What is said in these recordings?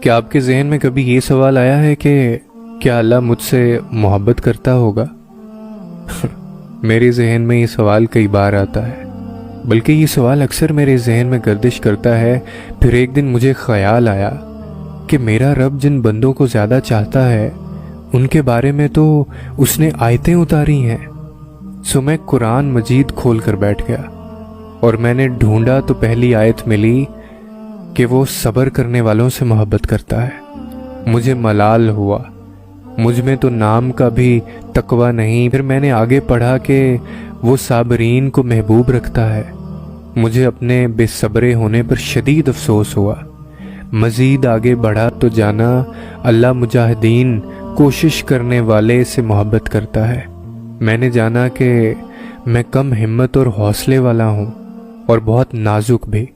کیا آپ کے ذہن میں کبھی یہ سوال آیا ہے کہ کیا اللہ مجھ سے محبت کرتا ہوگا؟ میرے ذہن میں یہ سوال کئی بار آتا ہے، بلکہ یہ سوال اکثر میرے ذہن میں گردش کرتا ہے۔ پھر ایک دن مجھے خیال آیا کہ میرا رب جن بندوں کو زیادہ چاہتا ہے ان کے بارے میں تو اس نے آیتیں اتاری ہیں۔ سو میں قرآن مجید کھول کر بیٹھ گیا اور میں نے ڈھونڈا تو پہلی آیت ملی کہ وہ صبر کرنے والوں سے محبت کرتا ہے۔ مجھے ملال ہوا، مجھ میں تو نام کا بھی تقوی نہیں۔ پھر میں نے آگے پڑھا کہ وہ صابرین کو محبوب رکھتا ہے۔ مجھے اپنے بے صبرے ہونے پر شدید افسوس ہوا۔ مزید آگے بڑھا تو جانا اللہ مجاہدین، کوشش کرنے والے سے محبت کرتا ہے۔ میں نے جانا کہ میں کم ہمت اور حوصلے والا ہوں اور بہت نازک بھی۔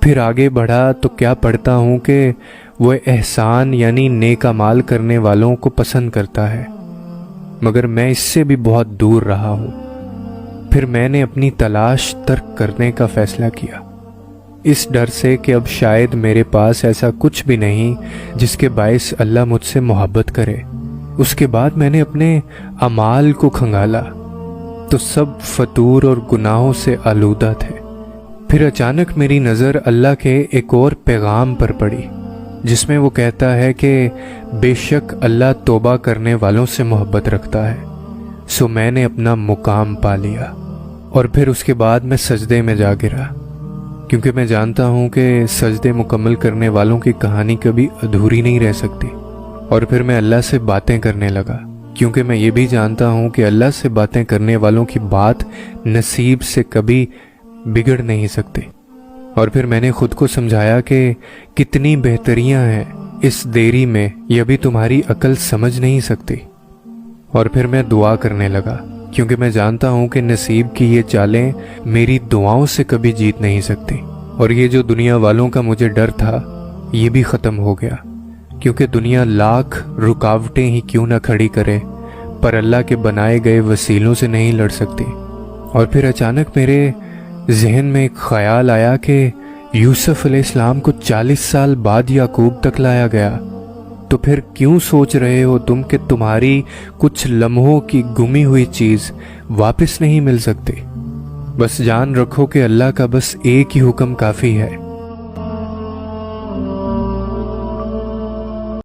پھر آگے بڑھا تو کیا پڑھتا ہوں کہ وہ احسان یعنی نیک اعمال کرنے والوں کو پسند کرتا ہے، مگر میں اس سے بھی بہت دور رہا ہوں۔ پھر میں نے اپنی تلاش ترک کرنے کا فیصلہ کیا، اس ڈر سے کہ اب شاید میرے پاس ایسا کچھ بھی نہیں جس کے باعث اللہ مجھ سے محبت کرے۔ اس کے بعد میں نے اپنے اعمال کو کھنگالا تو سب فطور اور گناہوں سے آلودہ تھے۔ پھر اچانک میری نظر اللہ کے ایک اور پیغام پر پڑی جس میں وہ کہتا ہے کہ بے شک اللہ توبہ کرنے والوں سے محبت رکھتا ہے۔ سو میں نے اپنا مقام پا لیا اور پھر اس کے بعد میں سجدے میں جا گرا، کیونکہ میں جانتا ہوں کہ سجدے مکمل کرنے والوں کی کہانی کبھی ادھوری نہیں رہ سکتی۔ اور پھر میں اللہ سے باتیں کرنے لگا، کیونکہ میں یہ بھی جانتا ہوں کہ اللہ سے باتیں کرنے والوں کی بات نصیب سے کبھی بگڑ نہیں سکتی۔ اور پھر میں نے خود کو سمجھایا کہ کتنی بہتریاں ہیں اس دیری میں، یہ بھی تمہاری عقل سمجھ نہیں سکتی۔ اور پھر میں دعا کرنے لگا، کیونکہ میں جانتا ہوں کہ نصیب کی یہ چالیں میری دعاؤں سے کبھی جیت نہیں سکتی۔ اور یہ جو دنیا والوں کا مجھے ڈر تھا یہ بھی ختم ہو گیا، کیونکہ دنیا لاکھ رکاوٹیں ہی کیوں نہ کھڑی کرے پر اللہ کے بنائے گئے وسیلوں سے نہیں لڑ سکتی۔ اور پھر اچانک میرے ذہن میں ایک خیال آیا کہ یوسف علیہ السلام کو 40 سال بعد یعقوب تک لایا گیا، تو پھر کیوں سوچ رہے ہو تم کہ تمہاری کچھ لمحوں کی گمی ہوئی چیز واپس نہیں مل سکتی؟ بس جان رکھو کہ اللہ کا بس ایک ہی حکم کافی ہے،